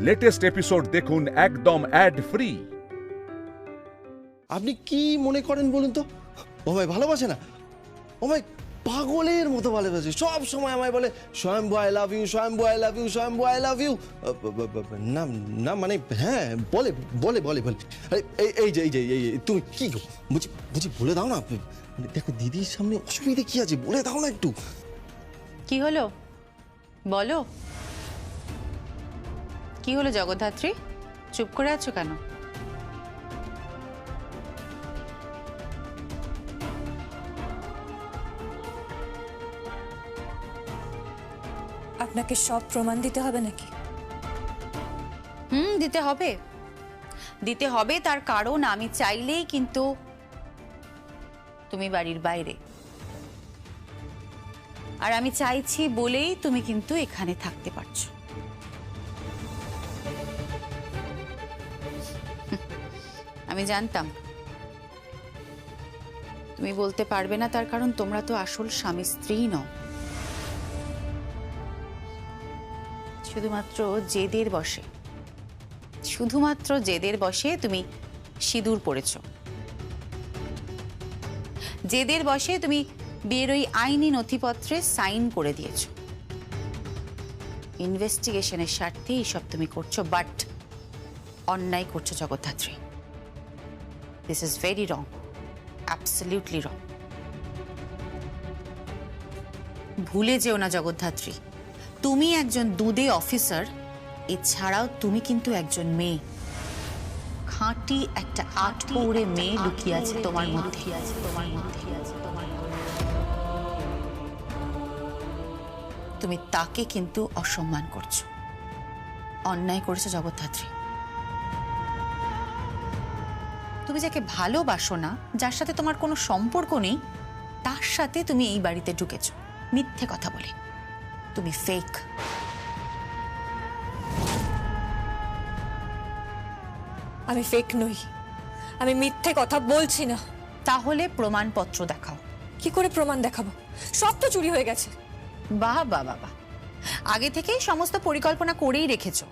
Latest episode দেখুন একদম add free. আপনি কি মনে করেন বলুন তো? ও ভাই ভালোবাসে না, ও ভাই পাগলের মতো ভালোবাসে। সব সময় আমায় বলে Swayambhu I love you, Swayambhu I love you, Swayambhu I love you. না না মানে হ্যাঁ বলে বলে বলে বলে আরে এই তুমি কি গো? বুঝি বুঝি বলে দাও না। মানে দেখো দিদির সামনে অসুবিধা কি আছে, বলে দাও না একটু। কি হলো বলো, কি হলো জগদ্ধাত্রী, চুপ করে আছো কেন? আপনাকে সব প্রমাণ দিতে হবে নাকি? দিতে হবে, দিতে হবে। তার কারণ আমি চাইলেই কিন্তু তুমি বাড়ির বাইরে, আর আমি চাইছি বলেই তুমি কিন্তু এখানে থাকতে পারছো। আমি জানতাম তুমি বলতে পারবে না, তার কারণ তোমরা তো আসল স্বামী স্ত্রী নও। শুধুমাত্র জেদের বশে, শুধুমাত্র জেদের বশে তুমি সিঁদুর পড়েছ। জেদের বশে তুমি বিয়ের ওই আইনি নথিপত্রে সাইন করে দিয়েছ। ইনভেস্টিগেশনের স্বার্থে এইসব তুমি করছো, বাট অন্যায় করছো Jagaddhatri. This is very wrong, absolutely রং। ভুলে যেও না জগদ্ধাত্রী, তুমি একজন দুদে অফিসার, এছাড়াও তুমি কিন্তু একজন মেয়ে। খাঁটি একটা আটপৌরে মেয়ে লুকিয়ে আছে তোমার মধ্যে। তুমি তাকে কিন্তু অসম্মান করছো, অন্যায় করেছো জগদ্ধাত্রী। তুমি যাকে ভালোবাসো না, যার সাথে তোমার কোনো সম্পর্ক নেই, তার সাথে তুমি এই বাড়িতে ঢুকেছো মিথ্যে কথা বলে। তুমি ফেক। আমি ফেক নই, আমি মিথ্যে কথা বলছি না। তাহলে প্রমাণপত্র দেখাও। কি করে প্রমাণ দেখাবো? সব তো চুরি হয়ে গেছে। বাহ বাহ বাহ বাহ, আগে থেকেই সমস্ত পরিকল্পনা করেই রেখেছো।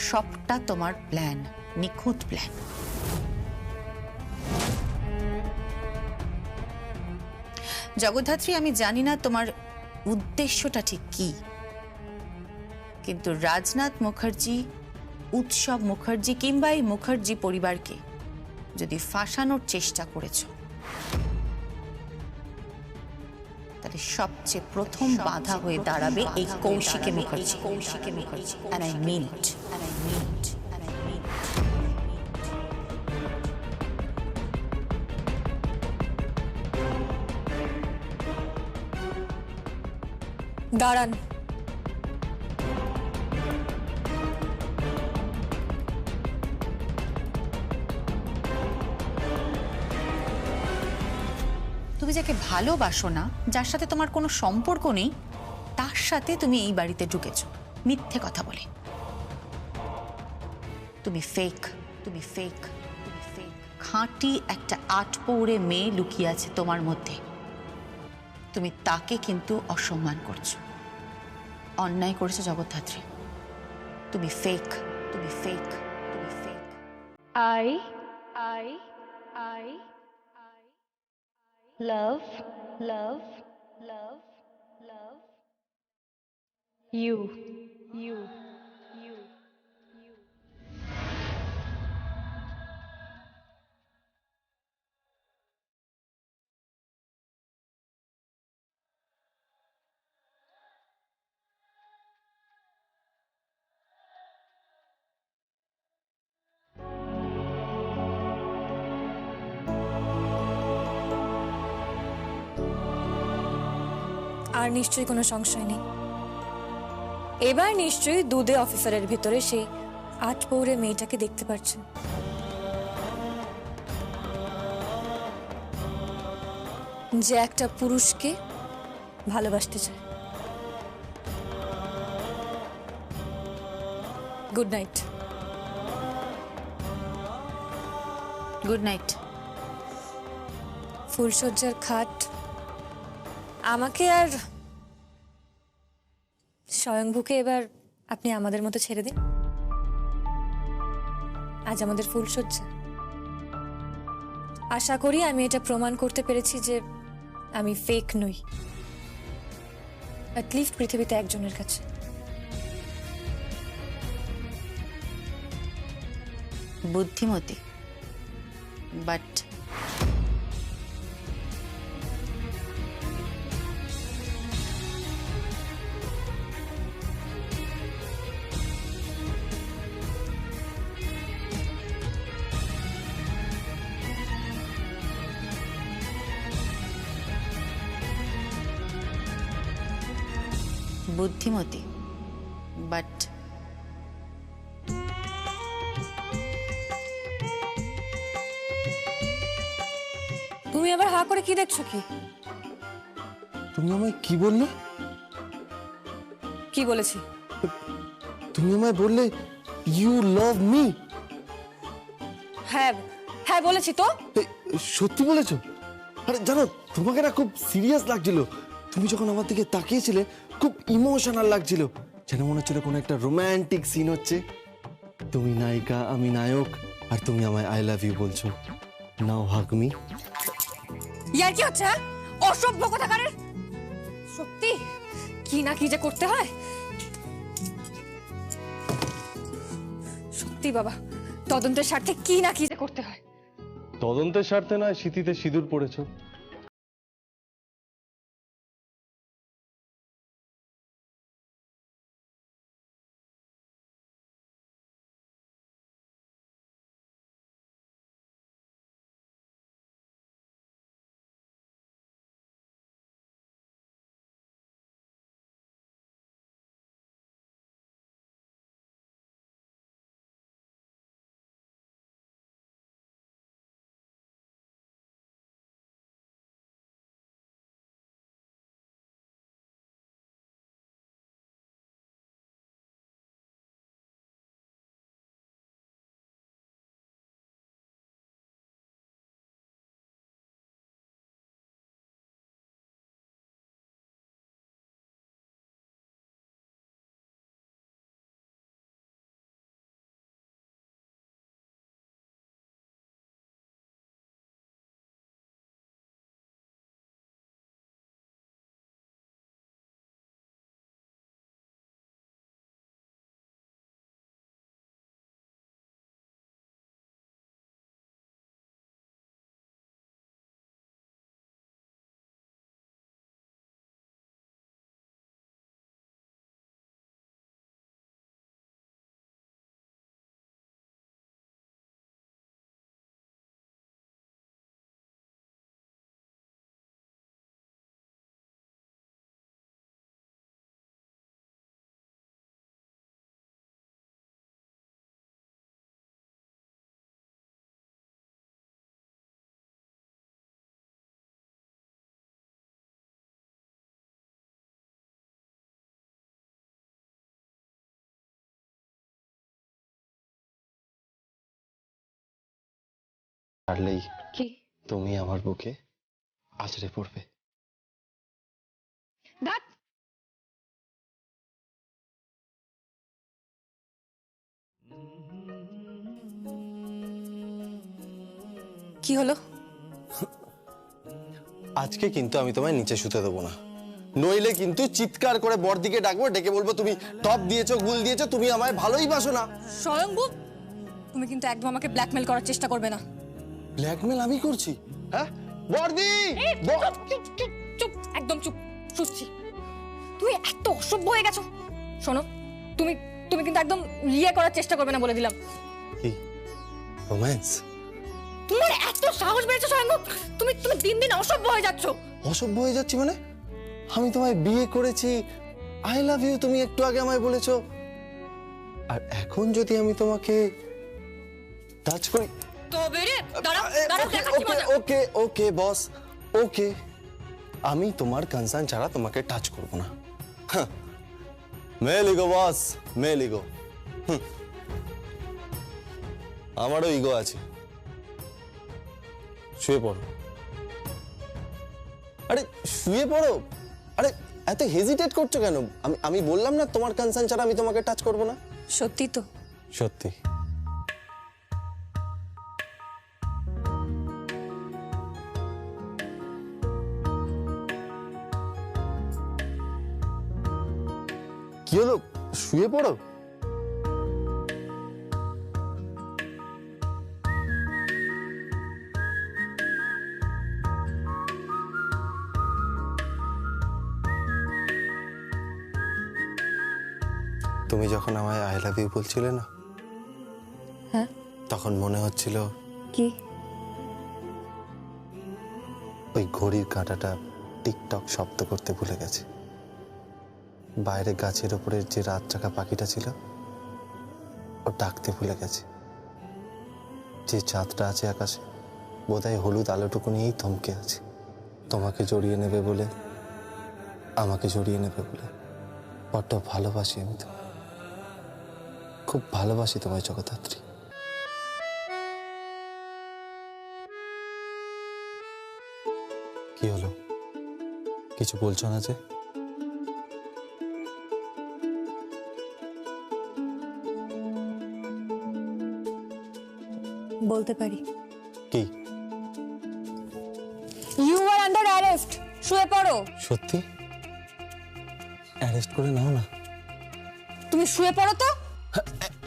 সবটা তোমার প্ল্যান, নিখুঁত প্ল্যান। জগদ্ধাত্রী, আমি জানি না তোমার উদ্দেশ্যটা ঠিক কি, কিন্তু রাজনাথ মুখার্জি, উৎসব মুখার্জি কিংবা এই মুখার্জি পরিবারকে যদি ফাঁসানোর চেষ্টা করেছ, তাহলে সবচেয়ে প্রথম বাধা হয়ে দাঁড়াবে এই Kaushiki Mukherjee. Kaushiki Mukherjee, and I mean it. দাঁড়ান। তুমি যাকে ভালোবাসো না, যার সাথে তোমার কোনো সম্পর্ক নেই, তার সাথে তুমি এই বাড়িতে ঢুকেছো মিথ্যে কথা বলে। তুমি ফেক, তুমি ফেক, তুমি ফেক। খাঁটি একটা আটপৌরে মেয়ে লুকিয়ে আছে তোমার মধ্যে। তুমি তাকে কিন্তু অসম্মান করছো, অন্যায় করেছো জগদ্ধাত্রী। তুমি ফেক, তুমি ফেক, তুমি ফেক। I love you. আর নিশ্চয়ই কোনো সংশয় নেই। এবার নিশ্চয়ই দুদে অফিসারের ভেতরে সেই আটপৌরে মেয়েটাকে দেখতে পাচ্ছেন। যে একটা পুরুষকে ভালোবাসতে চায়। Good night. Good night. ফুলসজ্জার খাট আমাকে আর স্বয়ংভূকে এবার আপনি আমাদের মতো ছেড়ে দিন। আজ আমাদের ফুলসজ্জা। আশা করি আমি এটা প্রমাণ করতে পেরেছি যে আমি ফেক নই, অ্যাটলিস্ট পৃথিবীতে একজনের কাছে। বুদ্ধিমতী, বাট বুদ্ধিমতী, বাট তুমি আবার হা করে কি দেখছো? কি তুমি আমায় কি বললে? কি বলেছি? তুমি আমায় বললে ইউ লাভ মি। হ্যাঁ হ্যাঁ বলেছি তো। সত্যি বলেছো? আরে জানো, তোমাকে না খুব সিরিয়াস লাগছিল। তুমি যখন আমার দিকে তাকিয়েছিলে খুব ইমোশনাল লাগছিল, যেন মনে হচ্ছিল কোনো একটা রোমান্টিক সিন হচ্ছে। তুমি নায়িকা, আমি নায়ক, আর তুমি আমায় আই লাভ ইউ বলছো। নাও হাগ মি। ইয়ার কি হচ্ছে? অসভ্য কোথাকারের। সত্যি কি না কি যে করতে হয়। সত্যি বাবা, তদন্তের স্বার্থে কি না কি যে করতে হয়। তদন্তের স্বার্থে নয়, স্মৃতিতে সিঁদুর পড়েছো। পারলেই কি তুমি আমার বুকে আছড়ে পড়বে। ধ্যাৎ, কি হলো? আজকে কিন্তু আমি তোমায় নিচে শুতে দেবো না, নইলে কিন্তু চিৎকার করে বড়দিকে ডাকবো, ডেকে বলবো তুমি টপ দিয়েছো, গুল দিয়েছো, তুমি আমায় ভালোই বাসো না। স্বয়ংভূ, তুমি কিন্তু একদম আমাকে ব্ল্যাকমেল করার চেষ্টা করবে না। ব্ল্যাকমেল আমি করছি? হ্যাঁ বড়দি, চুপ চুপ চুপ, একদম চুপ। শুচ্ছি। তুই এত অসভ্য হয়ে গেছো। শোনো, তুমি তুমি কিন্তু একদম ইয়ে করার চেষ্টা করবে না বলে দিলাম। কি রোম্যান্স? তোমার এত সাহস বেড়েছে স্বয়ংভূ, তুমি তুমি দিন দিন অসভ্য হয়ে যাচ্ছ। অসভ্য হয়ে যাচ্ছি মানে? আমি তোমায় বিয়ে করেছি, আই লাভ ইউ তুমি একটু আগে আমায় বলেছো, আর এখন যদি আমি তোমাকে টাচ করি? তবে রে, দাঁড়াও দাঁড়াও, দেখাচ্ছি মজা। ওকে ওকে বস, ওকে, আমি তোমার কনসার্ন ছাড়া তোমাকে টাচ করব না। মে লিগো বস, মে লিগো। আমারও ইগো আছে। শুয়ে পড়ো। আরে শুয়ে পড়ো। আরে এত হেজিটেট করছো কেন? আমি বললাম না তোমার কনসার্ন ছাড়া আমি তোমাকে টাচ করব না। সত্যি তো? সত্যি। কি হলো, শুয়ে পড়ো। তুমি যখন আমায় আই লাভ ইউ বলছিলে না, হ্যাঁ। তখন মনে হচ্ছিল কি? ওই ঘড়ির কাঁটাটা টিকটক শব্দ করতে ভুলে গেছে। বাইরে গাছের ওপরের যে রাত জাগা পাখিটা ছিল ও ডাকতে ভুলে গেছে। যে চাঁদটা আছে আকাশে বোধহয় হলুদ আলোটুকু নিয়েই থমকে আছে, তোমাকে জড়িয়ে নেবে বলে, আমাকে জড়িয়ে নেবে বলে। বড্ড ভালোবাসি আমি তোমায়, খুব ভালোবাসি তোমায় জগদ্ধাত্রী। কি হলো, কিছু বলছো না যে? বলতে পারি। কি? You are under arrest. শুয়ে পড়ো। সত্যি? অ্যারেস্ট করে নাও না। তুমি শুয়ে পড়ো তো।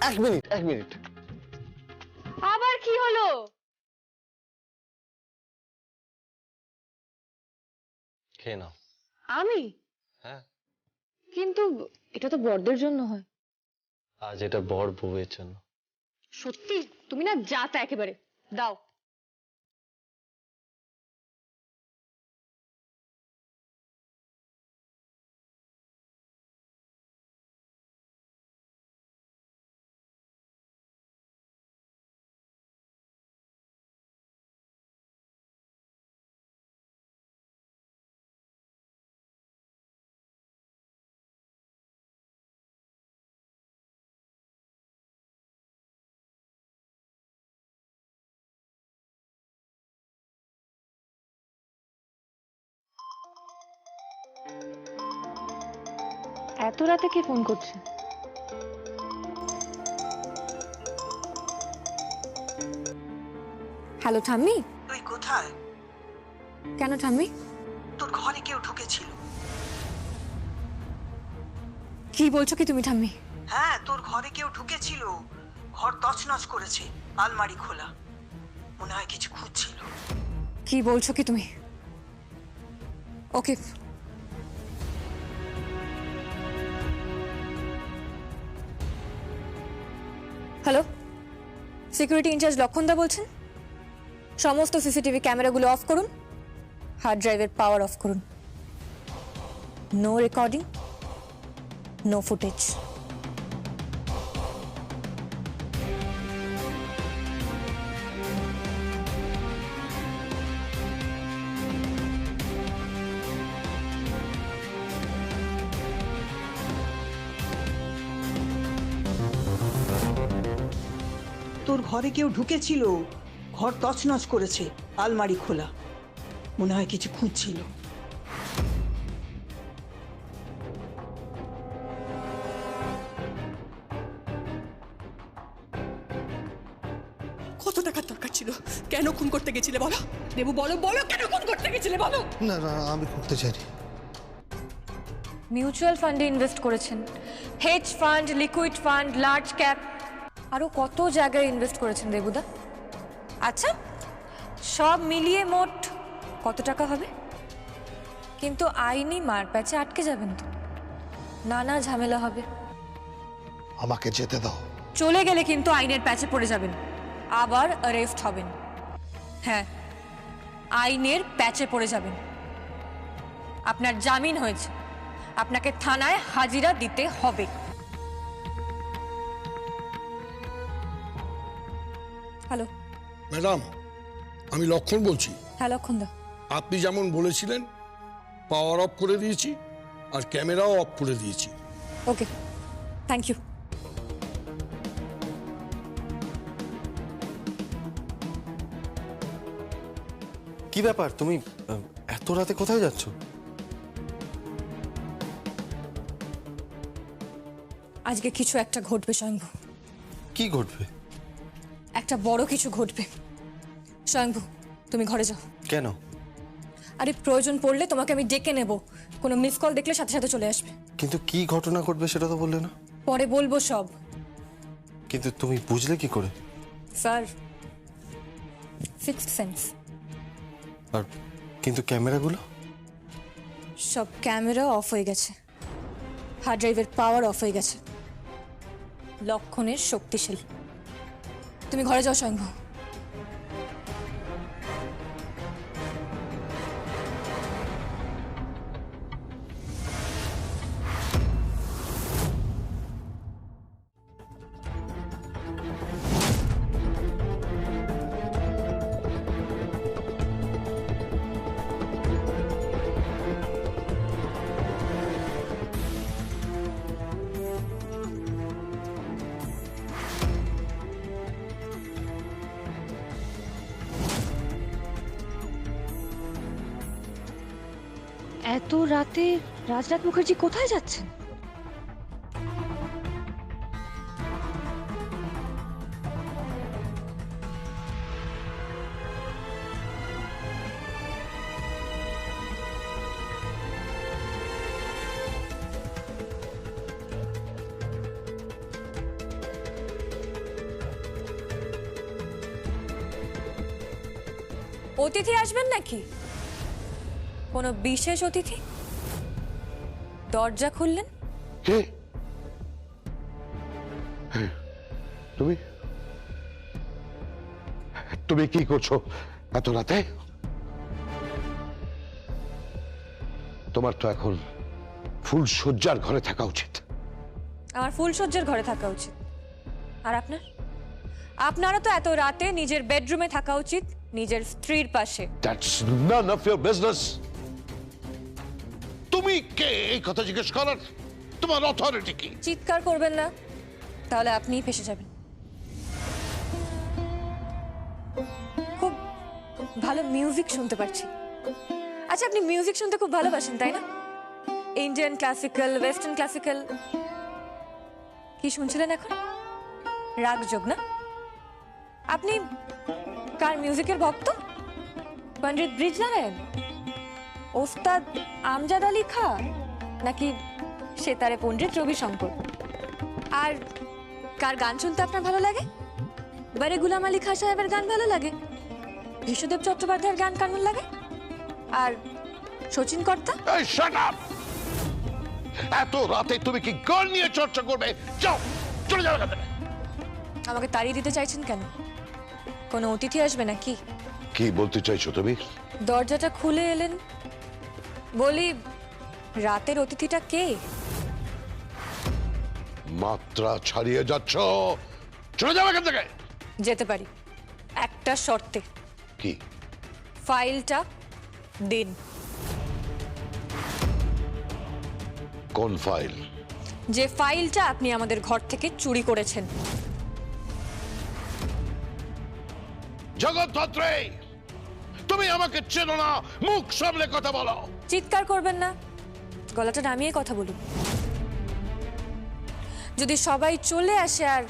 এক মিনিট। আবার কি হলো? খেয়ে নাও। আমি? হ্যাঁ। কিন্তু এটা তো বড়দের জন্য হয়। আজ এটা বর বউয়ের জন্য। সত্যি? তুমি না যা তা একেবারে। দাও। এত রাতে কে ফোন করছে? হ্যালো ঠাম্মি। তুই কোথায়? কেন ঠাম্মি? তোর ঘরে কেউ ঢুকেছিল। কি বলছো কি তুমি ঠাম্মি? হ্যাঁ, তোর ঘরে কেউ ঢুকেছিল। ঘর তছনছ করেছে, আলমারি খোলা। মনে হয় কিছু খুঁজছিল। কি বলছো কি তুমি? ওকে। হ্যালো, সিকিউরিটি ইনচার্জ লক্ষণদা বলছেন? সমস্ত সিসিটিভি ক্যামেরাগুলো অফ করুন, হার্ড ড্রাইভের পাওয়ার অফ করুন। No recording, no footage. তোর ঘরে কেউ ঢুকেছিল। ঘর তছনছ করেছে, আলমারি খোলা। মনে হয় কিছু খুঁজছিল। কত টাকার দরকার ছিল? কেন খুন করতে গেছিলে বলো? দেবু বলো, কেন খুন করতে গেছিলে বলো? না আমি করতে চাইনি। মিউচুয়াল ফান্ডে ইনভেস্ট করেছেন, hedge fund, liquid fund, large cap, আরো কত জায়গায় ইনভেস্ট করেছেন দেবুদা। আচ্ছা, সব মিলিয়ে মোট কত টাকা হবে? কিন্তু আইনি মারপ্যাচে আটকে যাবেন তো, নানা ঝামেলা হবে। আমাকে যেতে দাও। চলে গেলে কিন্তু আইনের প্যাচে পড়ে যাবেন, আবার অ্যারেস্ট হবেন। হ্যাঁ, আইনের প্যাচে পড়ে যাবেন। আপনার জামিন হয়েছে, আপনাকে থানায় হাজিরা দিতে হবে। হ্যালো ম্যাডাম, আমি লক্ষণ বলছি। হ্যাঁ লক্ষণদা। আপনি যেমন বলেছিলেন পাওয়ার অফ করে দিয়েছি আর ক্যামেরাও অফ করে দিয়েছি। ওকে, থ্যাংক ইউ। কি ব্যাপার, তুমি এত রাতে কোথায় যাচ্ছ? আজকে কিছু একটা ঘটবে স্বয়ংভু, কি ঘটবে? একটা বড় কিছু ঘটবে। স্বয়ংভু, তুমি ঘরে যাও। কেন? আরে প্রয়োজন পড়লে তোমাকে আমি ডেকে নেব, কোনো মিস কল দেখলে সাথে সাথে চলে আসবে। কিন্তু কি ঘটনা ঘটবে সেটা তো বললে না। পরে বলবো সব। কিন্তু তুমি বুঝলে কি করে? Sir, sixth sense. আর কিন্তু ক্যামেরাগুলো? সব ক্যামেরা অফ হয়ে গেছে, হার্ড ড্রাইভের পাওয়ার অফ হয়ে গেছে, লক্ষণের শক্তিশালী। তুমি ঘরে যাও স্বয়ংভু। এত রাতে রাজনাথ মুখার্জি কোথায় যাচ্ছেন? অতিথি আসবেন নাকি? কোনো বিশেষ অতিথি? দরজা খুললেন? কে? তুমি তুমি কি করছো এত রাতে? তোমার তো এখন ফুলশয্যার ঘরে থাকা উচিত। আমার ফুলসজ্জার ঘরে থাকা উচিত। আর আপনার? আপনারও তো এত রাতে নিজের বেডরুমে থাকা উচিত, নিজের স্ত্রীর পাশে। That's none of your business. তুমি কে এই কথা জিজ্ঞেস করার? তোমার অথরিটি কি? চিৎকার করবেন না, তাহলে আপনিই ফেঁসে যাবেন। খুব ভালো মিউজিক শুনতে পাচ্ছি। আচ্ছা, আপনি মিউজিক শুনতে খুব ভালোবাসেন তাই না? Indian classical, western classical. কি শুনছিলেন এখন? রাগযোগ না? আপনি কার মিউজিকের ভক্ত? পণ্ডিত ব্রিজনারায়ণ, ওস্তাদ আমজাদ আলী খাঁ, নাকি সেতারে পণ্ডিত রবিশঙ্কর? আর কার গান শুনতে আপনার ভালো লাগে? বারে গুলাম আলী খাঁ সাহেবের গান ভালো লাগে? বিশ্বদেব চট্টোপাধ্যায়ের গান কেমন লাগে? আর শচীন কর্তা? এই শাট আপ! এত রাতে তুমি কি গান নিয়ে চর্চা করবে? যাও, চলে যাও এখান থেকে। আমাকে তাড়িয়ে দিতে চাইছেন কেন? কোনো অতিথি আসবে নাকি? কি বলতে চাইছো তুমি? দরজাটা খুলে এলেন, বলি রাতের অতিথিটা কে? মাত্রা ছাড়িয়ে যাচ্ছ, চলে যাও এখান থেকে। যেতে পারি, একটা শর্তে। কি? ফাইলটা দিন। কোন ফাইল? যে ফাইলটা আপনি আমাদের ঘর থেকে চুরি করেছেন। জগৎ ধত্রে, তুমি আমাকে চেনো না, মুখ সামলে কথা বলো। চিৎকার করবেন না, গলাটা নামিয়ে কথা বলুন। যদি সবাই চলে আসে আর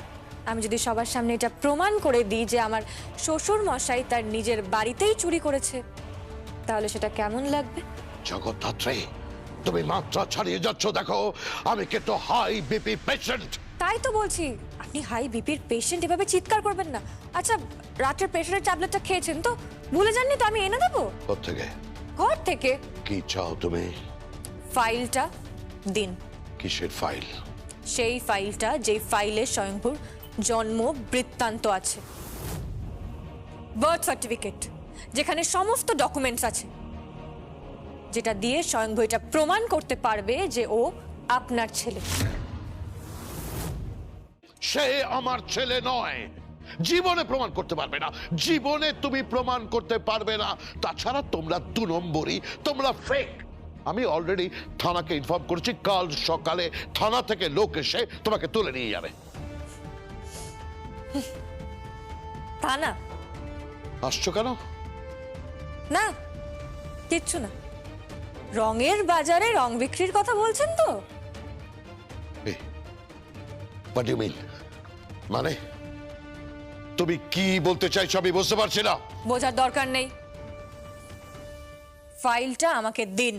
আমি যদি সবার সামনে এটা প্রমাণ করে দিই যে আমার শ্বশুর মশাই তার নিজের বাড়িতেই চুরি করেছে, তাহলে সেটা কেমন লাগবে? জগৎ ধত্রে, তুমি মাত্রা ছাড়িয়ে যাচ্ছ। দেখো, আমি কিন্তু হাই বিপি পেশেন্ট। তাই তো বলছি, আপনি হাই বিপির পেশেন্ট, এভাবে চিৎকার করবেন না। আচ্ছা, রাতের প্রেশারের ট্যাবলেটটা খেয়েছেন তো? ভুলে যাননি তো? আমি এনে দেবো কোত্থেকে? ঘর থেকে। কি চাও তুমি? ফাইলটা দিন। কিসের ফাইল? সেই ফাইলটা যে ফাইলে স্বয়ংভূর জন্ম বৃত্তান্ত আছে, বার্থ সার্টিফিকেট, যেখানে সমস্ত ডকুমেন্টস আছে, যেটা দিয়ে স্বয়ংভূ এটা প্রমাণ করতে পারবে যে ও আপনার ছেলে। সে আমার ছেলে নয়, জীবনে প্রমাণ করতে পারবে না। জীবনে তুমি প্রমাণ করতে পারবে না। তাছাড়া তোমরা 2 নম্বরই, তোমরা ফেক। আমি অলরেডি থানাকে ইনফর্ম করেছি, কাল সকালে থানা থেকে লোক এসে তোমাকে তুলে নিয়ে যাবে। থানা? আসছো কেন? না, কিচ্ছু না। রঙের বাজারে রং বিক্রির কথা বলছেন তো? What do you mean? মানে তুমি কি বলতে চাইছো আমি বুঝতে পারছি না। বোঝার দরকার নেই, ফাইলটা আমাকে দিন।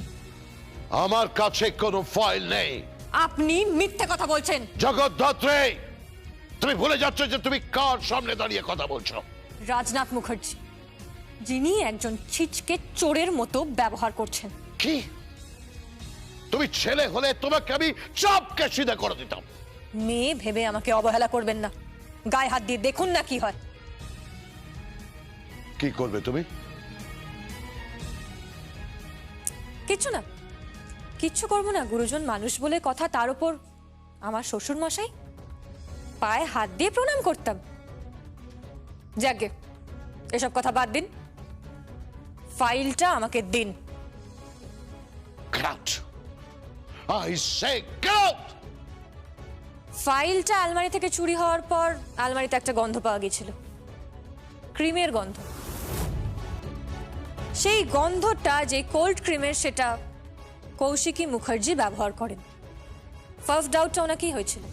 আমার কাছে কোনো ফাইল নেই। আপনি মিথ্যে কথা বলছেন। জগদ্ধাত্রী, তুমি ভুলে যাচ্ছ যে তুমি কার সামনে দাঁড়িয়ে কথা বলছো। রাজনাথ মুখার্জি, যিনি একজন ছিচকে চোরের মতো ব্যবহার করছেন। কি? তুমি ছেলে হলে তোমাকে আমি চাপকে সিধা করে দিতাম। মেয়ে ভেবে আমাকে অবহেলা করবেন না, গায়ে হাত দিয়ে দেখুন না কি হয়। কি করবে তুমি? কিচ্ছু না, কিচ্ছু করবো না। গুরুজন মানুষ বলে কথা, তার উপর আমার শ্বশুর মশাই, পায়ে হাত দিয়ে প্রণাম করতাম। যাকে এসব কথা বাদ দিন, ফাইলটা আমাকে দিন। Get out! I say get out! ফাইলটা আলমারি থেকে চুরি হওয়ার পর আলমারিতে একটা গন্ধ পাওয়া গেছিল, ক্রিমের গন্ধ। সেই গন্ধটা যে কোল্ড ক্রিমের, সেটা কৌশিকী মুখার্জি ব্যবহার করেন। ফার্স্ট ডাউটটা ওনাকেই হয়েছিল।